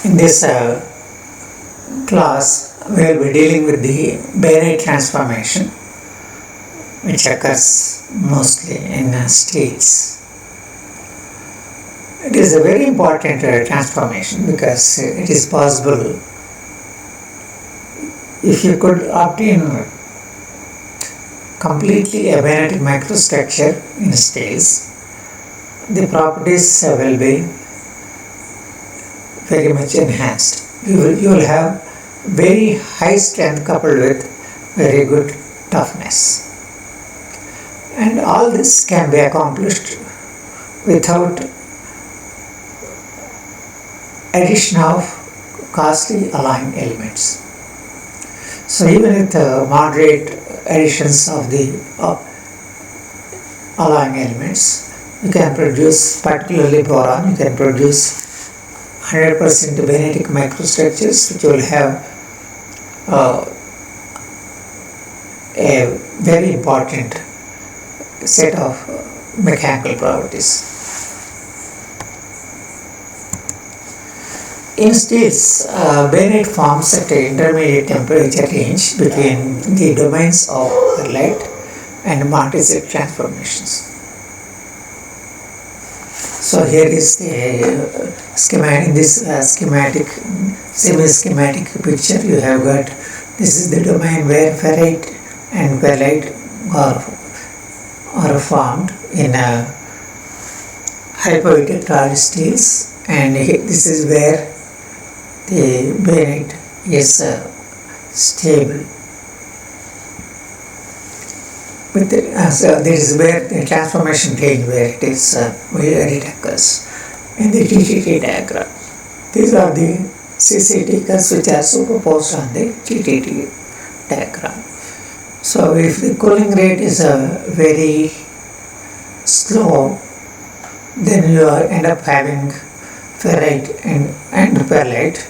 In this class, we will be dealing with the bainite transformation, which occurs mostly in steels. It is a very important transformation because it is possible if you could obtain completely a bainitic microstructure in steels, the properties will be very much enhanced. You will have very high strength coupled with very good toughness. And all this can be accomplished without addition of costly alloying elements. So even with moderate additions of the alloying elements, you can produce, particularly boron, you can produce 100% bainitic microstructures which will have a very important set of mechanical properties. In steels, bainite forms at an intermediate temperature range between the domains of perlite and martensite transformations. So here is the schematic. In this semi-schematic picture, you have got, this is the domain where ferrite and perlite are formed in hypoelectric tall steels, and this is where the bainite is stable. So this is where the transformation range where it occurs in the TTT diagram. These are the CCT curves which are superposed on the TTT diagram. So if the cooling rate is very slow, then you end up having ferrite and perlite.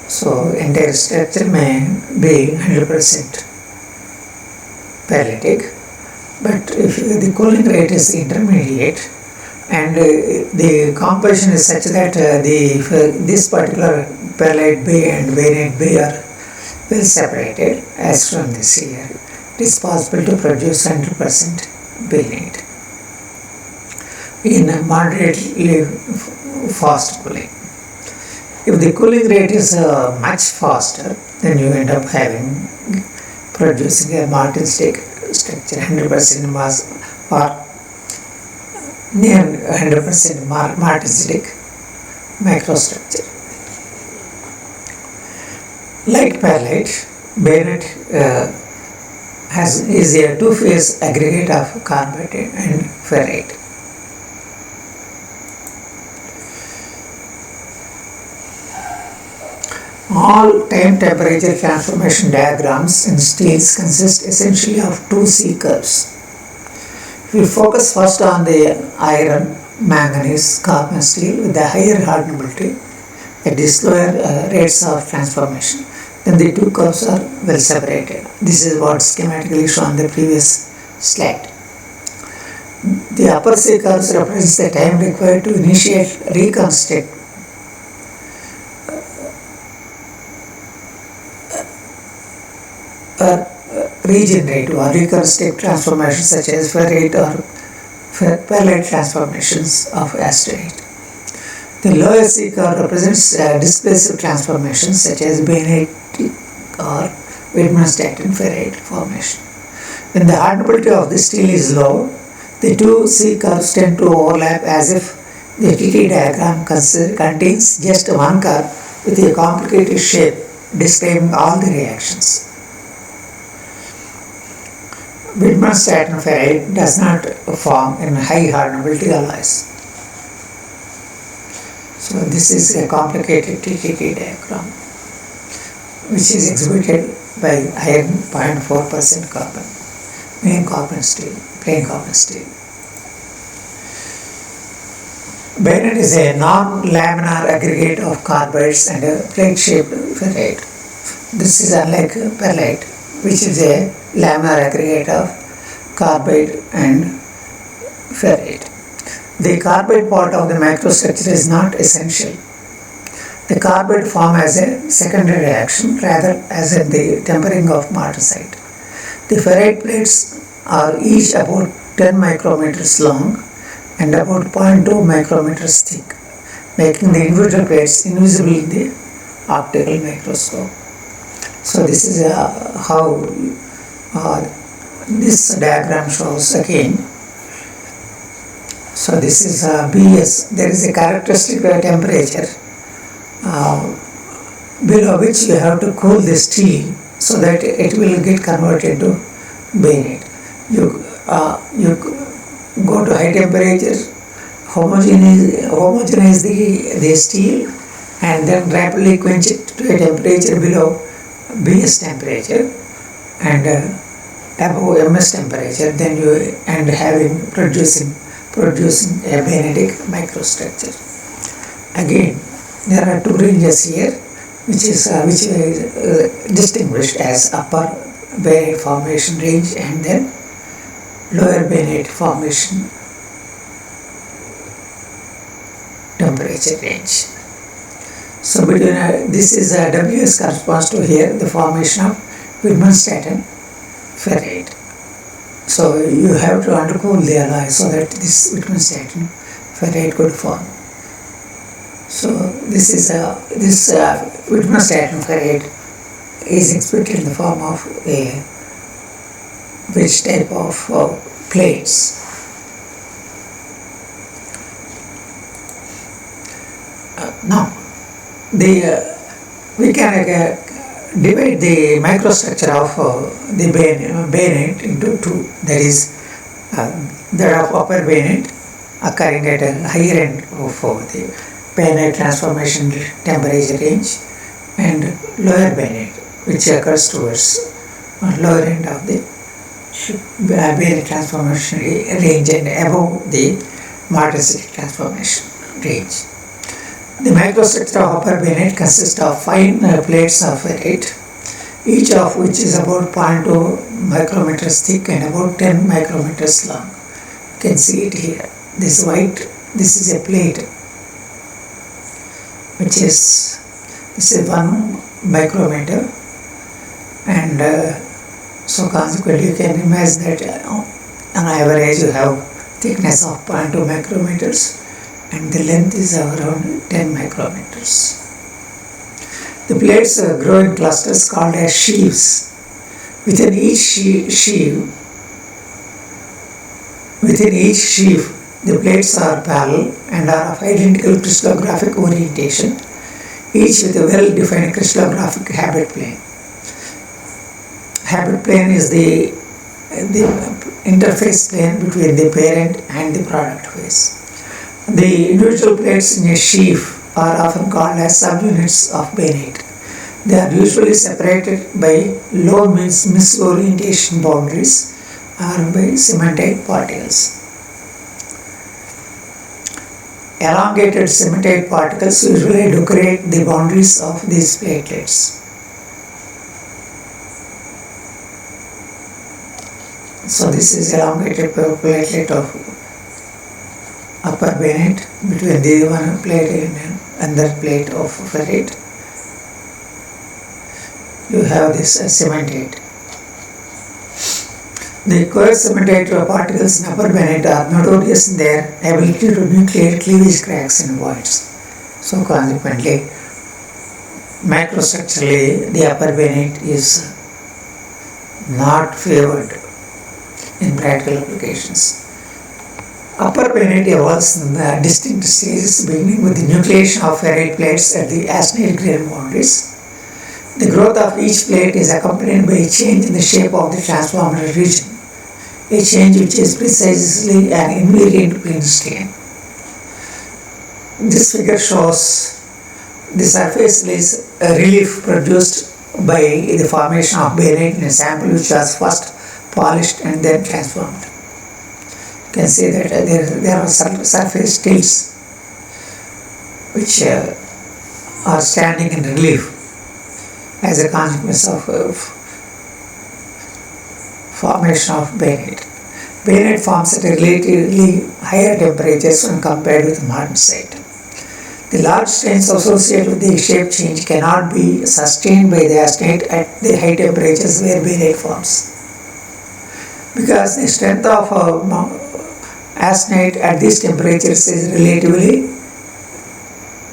So entire structure may be 100% perlitic. But if the cooling rate is intermediate and the composition is such that this particular perlite bay and bainite bay are well separated, as from this here, it is possible to produce 100% bainite in a moderately fast cooling. If the cooling rate is much faster, then you end up producing a martensite structure, 100% mass or near 100% martensitic microstructure. Like perlite, bainite is a two-phase aggregate of carbide and ferrite. All time temperature transformation diagrams in steels consist essentially of two C curves. We focus first on the iron, manganese, carbon steel with the higher hardenability at the slower rates of transformation. Then the two curves are well separated. This is what schematically shown in the previous slide. The upper C curves represents the time required to initiate reconstruct regenerate or reconstruct transformations such as ferrite or perlite transformations of asteroid. The lower C curve represents displacive transformations such as bainite or Widmanstätten ferrite formation. When the hardenability of the steel is low, the two C curves tend to overlap as if the TT diagram contains just one curve with a complicated shape describing all the reactions. Widmanstätten ferrite does not form in high hardenability alloys. So this is a complicated TTT diagram which is exhibited by iron 0.4% carbon, plain carbon steel. Bainite is a non-laminar aggregate of carbides and a plate-shaped ferrite. This is unlike perlite, which is a laminar aggregate of carbide and ferrite. The carbide part of the microstructure is not essential. The carbide form as a secondary reaction rather as in the tempering of martensite. The ferrite plates are each about 10 micrometers long and about 0.2 micrometers thick, making the individual plates invisible in the optical microscope. So this is how this diagram shows again. So this is BS. There is a characteristic temperature below which you have to cool the steel so that it will get converted to bayonet. You go to high temperature, homogenize the steel, and then rapidly quench it to a temperature below BS temperature and above MS temperature. Then you producing a bayonetic microstructure. Again, there are two ranges here, which is distinguished as upper bayonet formation range and then lower bayonet formation temperature range. So between this is WS corresponds to here the formation of Widmanstätten ferrite. So you have to undercool the alloy so that this Widmanstätten ferrite could form. So this is this Widmanstätten ferrite is expected in the form of a which type of plates. Now we can divide the microstructure of the bayonet into two. That is that of upper bayonet occurring at a higher end of the bayonet transformation temperature range, and lower bayonet which occurs towards lower end of the bayonet transformation range and above the martensite transformation range. The microstructure of upper bayonet consists of fine plates of ferrite, each of which is about 0.2 micrometers thick and about 10 micrometers long. You can see it here. This is a plate which is 1 micrometer, and so consequently you can imagine that on average you have thickness of 0.2 micrometers and the length is around 10 micrometers. The plates grow in clusters called as sheaves. Within each sheaf, the plates are parallel and are of identical crystallographic orientation, each with a well-defined crystallographic habit plane. Habit plane is the interface plane between the parent and the product phase. The individual plates in a sheaf are often called as subunits of bayonet. They are usually separated by low misorientation boundaries or by cementite particles. Elongated cementite particles usually decorate the boundaries of these platelets. So this is elongated platelet of upper bayonet between the one plate and another plate of ferrite. You have this cementite. The coarse cementite particles in upper bayonet are notorious in their ability to nucleate cleavage cracks and voids. So consequently, microstructurally the upper bayonet is not favored in practical applications. Upper bayonet evolves in the distinct stages, beginning with the nucleation of ferrite plates at the asteroid grain boundaries. The growth of each plate is accompanied by a change in the shape of the transformer region, a change which is precisely an invariant plane strain. This figure shows the surface relief produced by the formation of bayonet in a sample which was first polished and then transformed. You can see that there are surface tilts which are standing in relief as a consequence of formation of bayonet. Bayonet forms at relatively higher temperatures when compared with martensite. The large strains associated with the shape change cannot be sustained by the austenite at the high temperatures where bainite forms, because the strength of austenite at these temperatures is relatively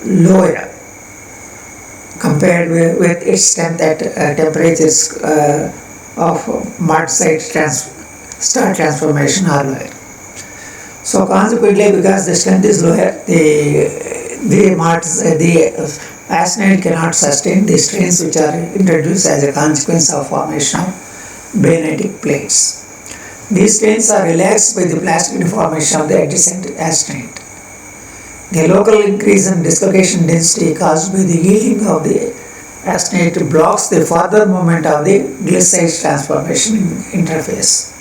lower compared with its strength at temperatures of martensite star transformation are lower. So consequently, because the strength is lower, the austenite cannot sustain the strains which are introduced as a consequence of formation of bainitic plates. These strains are relaxed by the plastic deformation of the adjacent austenite. The local increase in dislocation density caused by the yielding of the austenite blocks the further movement of the glycite transformation interface.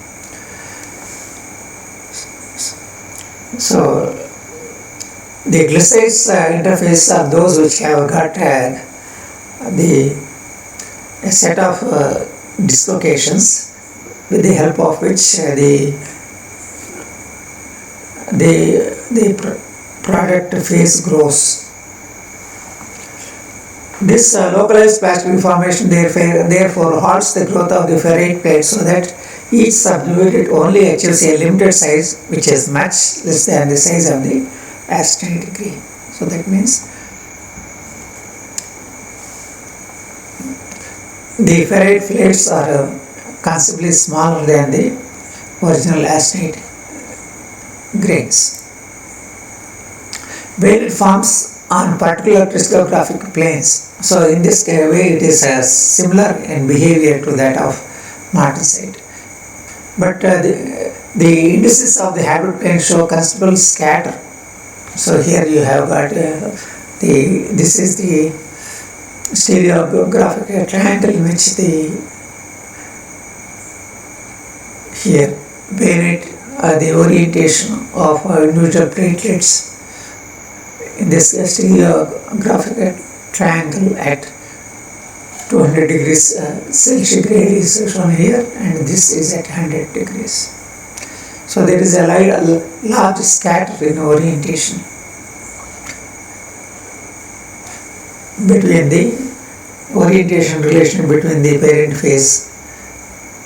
So the glycides interface are those which have got a set of dislocations with the help of which the product phase grows. This localized plastic deformation therefore halts the growth of the ferrite plate, so that each subunit only achieves a limited size which is much less than the size of the austenite grain. So that means the ferrite plates are considerably smaller than the original austenite grains. Bainite forms on particular crystallographic planes. So in this way it is similar in behavior to that of martensite. But the indices of the habit plane show considerable scatter. So here you have got this is the stereographic triangle in which here bainite the orientation of individual platelets in this stereographic triangle at 200 degrees centigrade is shown here, and this is at 100 degrees. So there is a large scatter in orientation between the orientation relation between the parent phase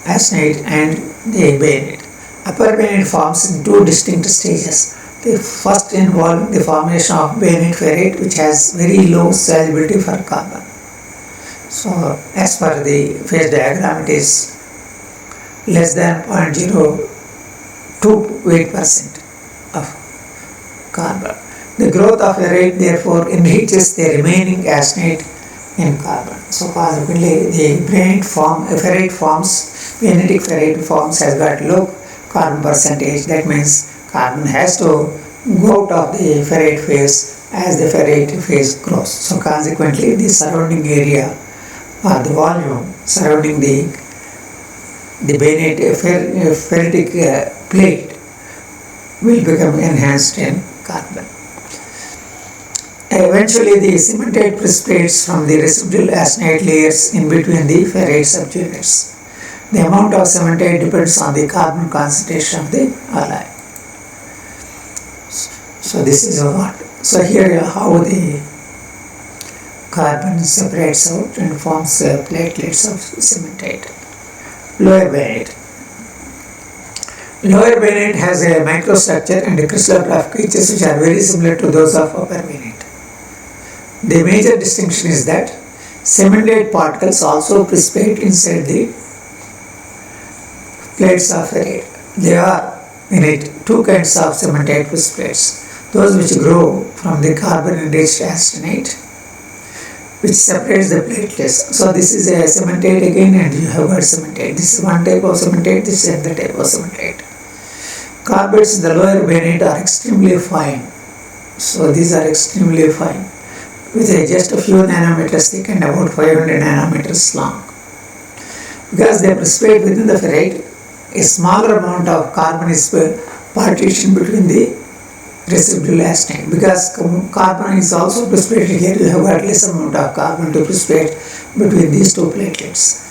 austenite and the bainite. Upper bainite forms in two distinct stages. The first involving the formation of bainite ferrite, which has very low solubility for carbon. So as per the phase diagram, it is less than 0.028% of carbon. The growth of ferrite therefore enriches the remaining austenite in carbon. So consequently, the bainitic ferrite forms has got low carbon percentage. That means carbon has to go out of the ferrite phase as the ferrite phase grows. So consequently, the surrounding area or the volume surrounding the bainite ferritic plate will become enhanced in carbon. Eventually, the cementate precipitates from the residual austenite layers in between the ferrite subunits. The amount of cementate depends on the carbon concentration of the alloy. So this is what. So here how the carbon separates out and forms platelets of cementate. Lower bainite. Lower bainite has a microstructure and a crystallographic features which are very similar to those of upper bainite. The major distinction is that cementate particles also precipitate inside the plates of ferrite. There are in it two kinds of cementate precipitates. Those which grow from the carbon-enriched austenite, which separates the platelets. So this is a cementate again, and you have got cementate. This is one type of cementate, this is another type of cementate. Carbates in the lower bainite are extremely fine. So these are extremely fine, with just a few nanometers thick and about 500 nanometers long. Because they precipitate within the ferrite, a smaller amount of carbon is partitioned between the residual austenite. Because carbon is also precipitated here, you have got less amount of carbon to precipitate between these two platelets.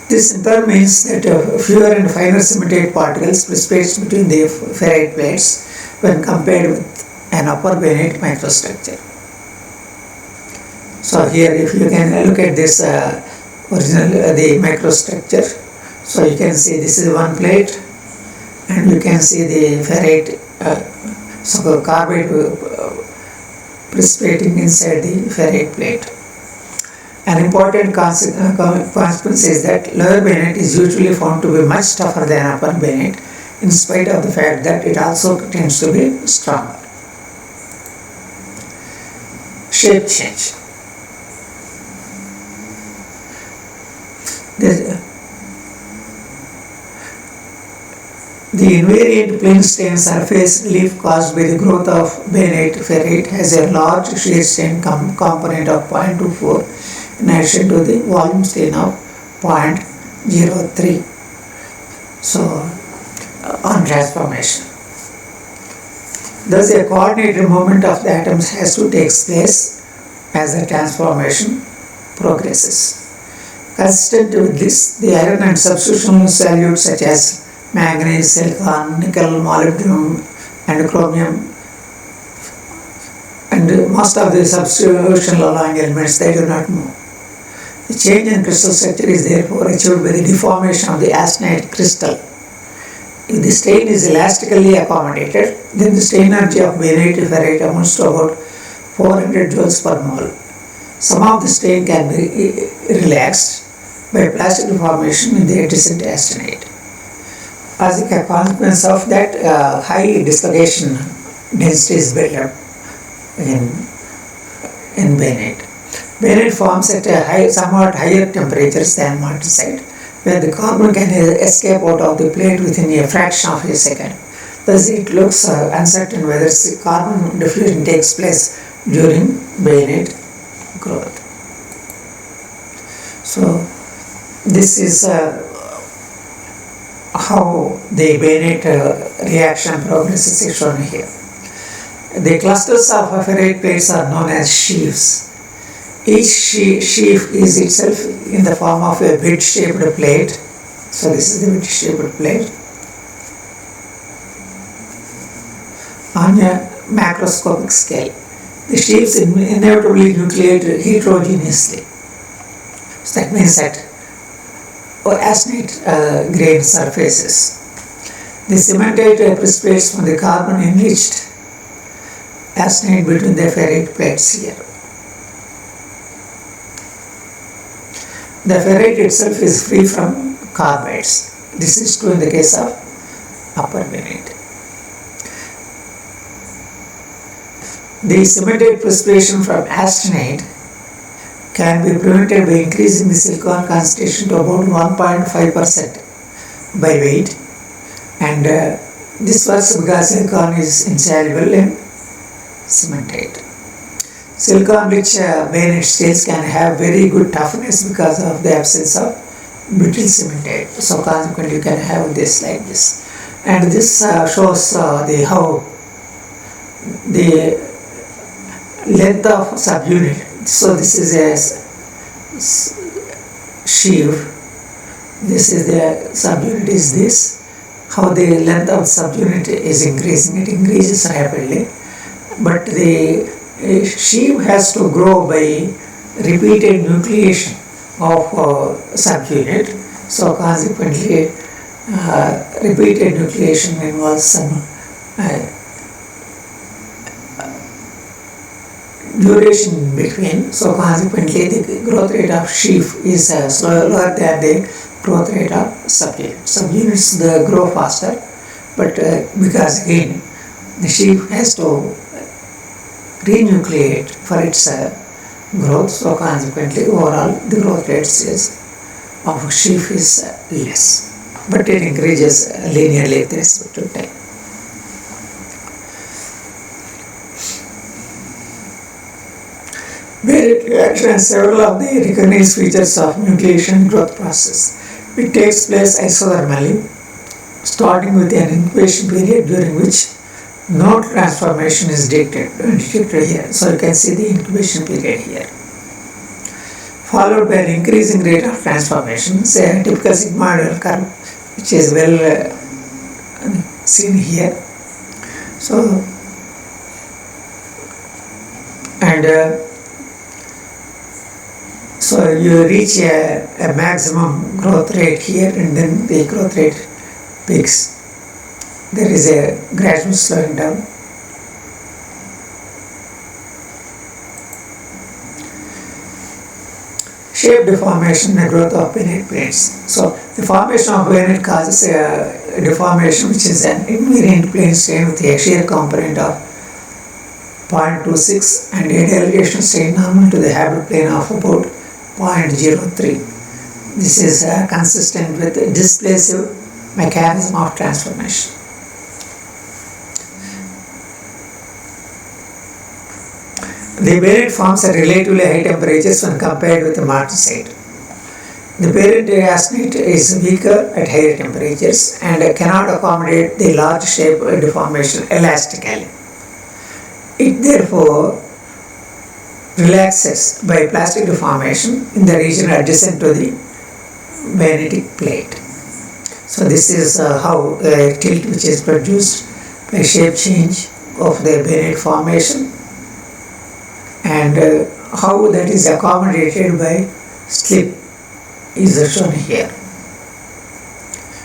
This in turn means that fewer and finer cementate particles precipitate between the ferrite plates when compared with an upper bainate microstructure. So here if you can look at this original the microstructure, so you can see this is one plate and you can see the ferrite so carbide precipitating inside the ferrite plate. An important consequence is that lower bainate is usually found to be much tougher than upper bainate, in spite of the fact that it also tends to be stronger. Shape change. The invariant plane strain surface relief caused by the growth of bainate ferrite has a large shear strain component of 0.24 in addition to the volume strain of 0.03. So, on transformation. Thus, a coordinated movement of the atoms has to take place as the transformation progresses. Consistent with this, the iron and substitutional solutes such as manganese, silicon, nickel, molybdenum and chromium and most of the substitutional alloying elements, they do not move. The change in crystal structure is therefore achieved by the deformation of the austenite crystal. If the strain is elastically accommodated, then the strain energy of bainate ferrite amounts to about 400 joules per mole. Some of the strain can be relaxed by plastic deformation in the adjacent austenite. As a consequence of that, high dislocation density is built up in bainate. Bainate forms at a somewhat higher temperatures than martensite, where the carbon can escape out of the plate within a fraction of a second. Thus, it looks uncertain whether carbon diffusion takes place during bainate growth. So, this is how the bainate reaction progresses is shown here. The clusters of ferrite plates are known as sheaves. Each sheaf is itself in the form of a wedge-shaped plate. So this is the wedge-shaped plate on a macroscopic scale. The sheaves inevitably nucleate heterogeneously. So that means that austenite grain surfaces. The cementate precipitates from the carbon-enriched austenite between the ferrite plates here. The ferrite itself is free from carbides. This is true in the case of upper bainate. The cementate precipitation from austenite can be prevented by increasing the silicon concentration to about 1.5% by weight, and this works because silicon is insoluble in cementate. Silicon-rich bainate steels can have very good toughness because of the absence of brittle cementate. So consequently, you can have this like this, and this shows how the length of subunit. So this is a sheave. This is the subunit is this. How the length of subunit is increasing. It increases rapidly, but the sheave has to grow by repeated nucleation of subunit. So consequently, repeated nucleation involves some duration in between. So consequently, the growth rate of sheaf is slower than the growth rate of subunit. Subunits grow faster, but because again the sheaf has to renucleate for its growth, so consequently overall the growth rate of sheaf is less, but it increases linearly with respect to time. Bainate reaction has several of the recognized features of nucleation growth process. It takes place isothermally, starting with an incubation period during which no transformation is detected here. So you can see the incubation period here, followed by an increasing rate of transformation, say a typical sigmoidal curve, which is well seen here. So and so you reach a maximum growth rate here, and then the growth rate peaks. There is a gradual slowing down. Shape deformation and growth of pinnate planes. So the formation of pinnate causes a deformation which is an invariant plane strain with a shear component of 0.26 and a delegation strain normal to the habit plane of about 0.03. This is consistent with the displacive mechanism of transformation. The parent forms at relatively high temperatures when compared with the martensite. The parent diasternate is weaker at higher temperatures and cannot accommodate the large shape deformation elastically. It therefore relaxes by plastic deformation in the region adjacent to the magnetic plate. So this is how a tilt which is produced by shape change of the bayonet formation, and how that is accommodated by slip is shown here.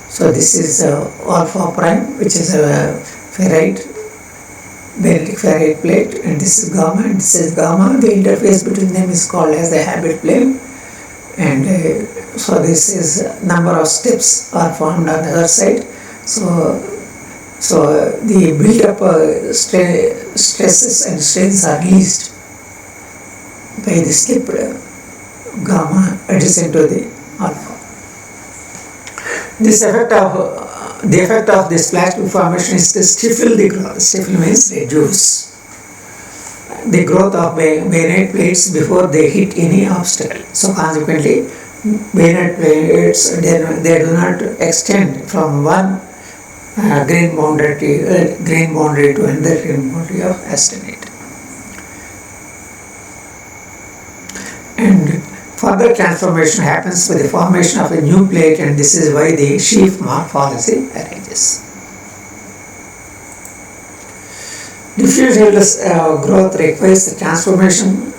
So this is alpha prime, which is a ferrite, magnetic ferrite plate, and this is gamma and this is gamma. The interface between them is called as the habit plane, and so this is number of steps are formed on the other side. So the build-up stresses and strains are released by the slip gamma adjacent to the alpha. The effect of this plastic deformation is to stifle the growth. Stifle means reduce the growth of bayonet plates before they hit any obstacle. So consequently, bayonet plates they do not extend from one grain boundary to another grain boundary of austenite. And further transformation happens with the formation of a new plate, and this is why the sheaf morphology arises. Diffusionless growth requires the transformation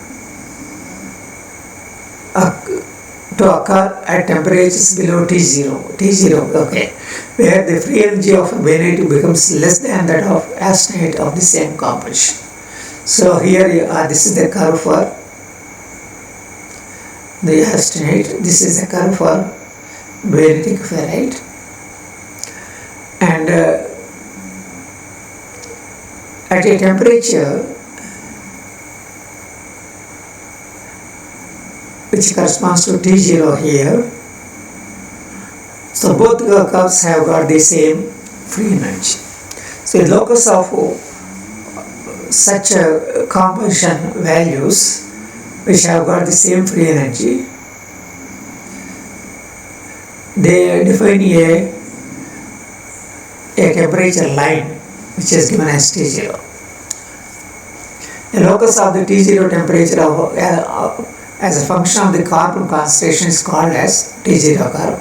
to occur at temperatures below T0, okay, where the free energy of bayonet becomes less than that of austenite of the same composition. So here this is the curve for the austenite, this is the curve for bayonetic ferrite, and at a temperature which corresponds to T0 here, so both curves have got the same free energy. So the locus of such composition values which have got the same free energy, they define a temperature line which is given as T0. The locus of the T0 temperature as a function of the carbon concentration is called as T0 curve.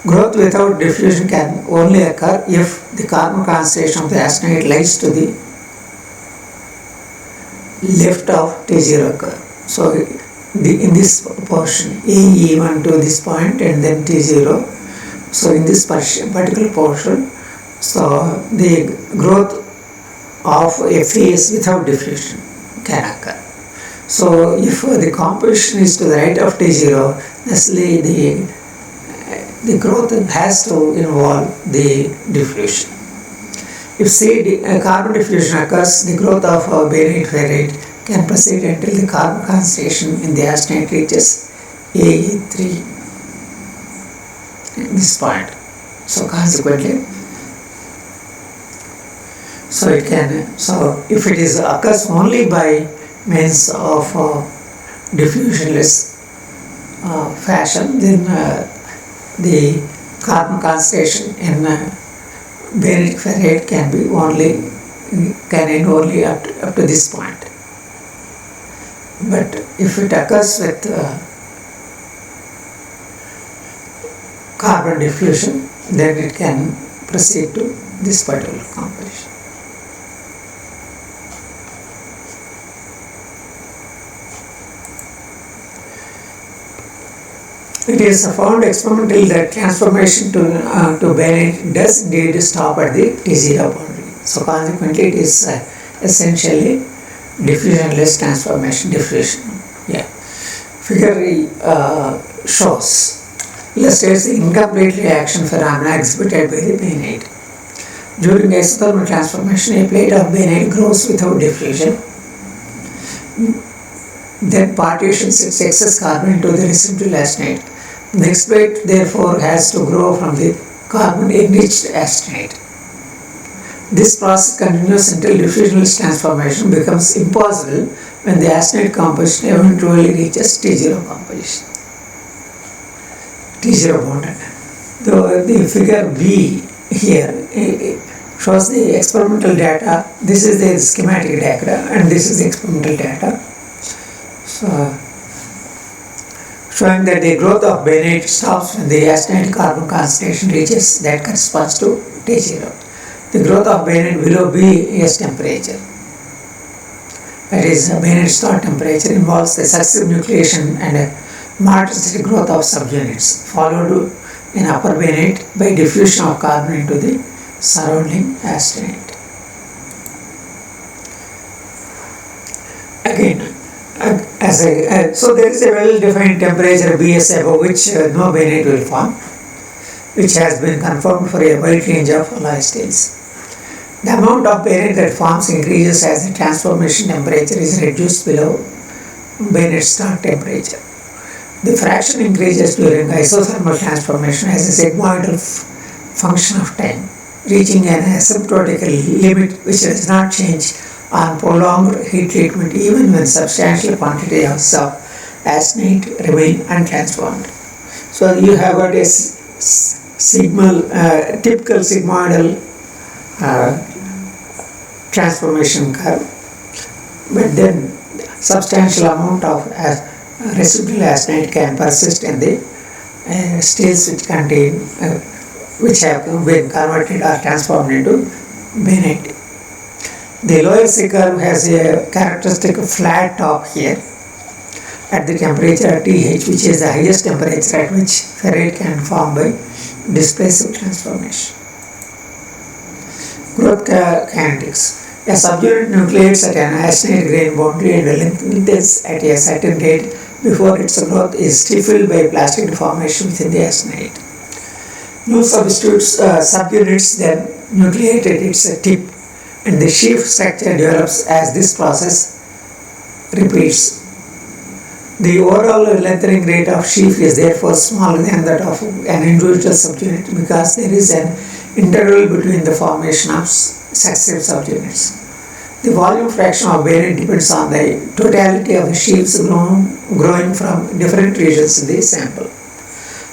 Growth without diffusion can only occur if the carbon concentration of the austenite lies to the left of T0 curve. So in this portion AE1 to this point and then T0, so in this particular portion, so the growth of a phase without diffusion can occur. So if the composition is to the right of T0, thusly the growth has to involve the diffusion. If say carbon diffusion occurs, the growth of bayonet ferrite can proceed until the carbon concentration in the austenite reaches AE3 this point. So consequently, so if it is occurs only by means of diffusionless fashion, then the carbon concentration in bayonetic ferrite can end only up to this point. But if it occurs with carbon diffusion, then it can proceed to this particular composition. It is found experimentally that transformation to bainite does indeed stop at the T0 boundary. So consequently, it is essentially diffusionless transformation. Diffusion. Yeah. Figure shows illustrates the incomplete reaction phenomena exhibited by the bainite. During isothermal transformation, a plate of bainite grows without diffusion. Then partitions its excess carbon into the residual austenite. The next plate therefore has to grow from the carbon enriched austenite. This process continues until diffusionless transformation becomes impossible when the austenite composition eventually reaches T0 composition. T0 bonded. The figure B here shows the experimental data. This is the schematic diagram and this is the experimental data. So, showing that the growth of bainite stops when the austenite carbon concentration reaches that corresponds to T0. The growth of bainite below BS temperature, that is bainite start temperature, involves the successive nucleation and a marginal growth of subunits, followed in upper bainite by diffusion of carbon into the surrounding austenite. Again, so there is a well-defined temperature BS above which no bainite will form, which has been confirmed for a wide range of alloy steels. The amount of bainite that forms increases as the transformation temperature is reduced below bainite start temperature. The fraction increases during isothermal transformation as a sigmoidal function of time, reaching an asymptotical limit which does not change on prolonged heat treatment even when substantial quantities of austenite remain untransformed. So you have got a typical sigmoidal transformation curve, but then substantial amount of residual austenite can persist in the steels which contain which have been converted or transformed into bainite. The lower C curve has a characteristic flat top here at the temperature TH, which is the highest temperature at which ferrite can form by displacive transformation. Growth kinetics. A subunit nucleates at an austenite grain boundary and lengthens at a certain rate before its growth is stifled by plastic deformation within the austenite. New subunits then nucleate at its tip, and the sheaf structure develops as this process repeats. The overall lengthening rate of sheaf is therefore smaller than that of an individual subunit because there is an interval between the formation of successive subunits. The volume fraction of bainite depends on the totality of the sheaves growing from different regions in the sample.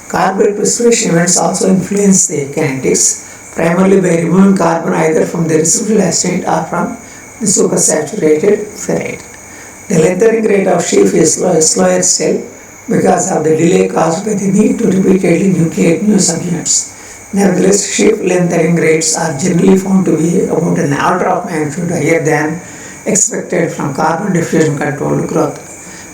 Carbon precipitation events also influence the kinetics, primarily by removing carbon either from the residual austenite or from the supersaturated ferrite. The lengthening rate of sheaf is slower still because of the delay caused by the need to repeatedly nucleate new subunits. Nevertheless, sheaf lengthening rates are generally found to be about an order of magnitude higher than expected from carbon diffusion controlled growth.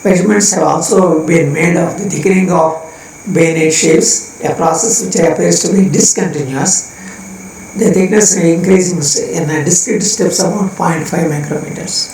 Measurements have also been made of the thickening of bainite sheaves, a process which appears to be discontinuous. The thickness increasing in discrete steps about 0.5 micrometers.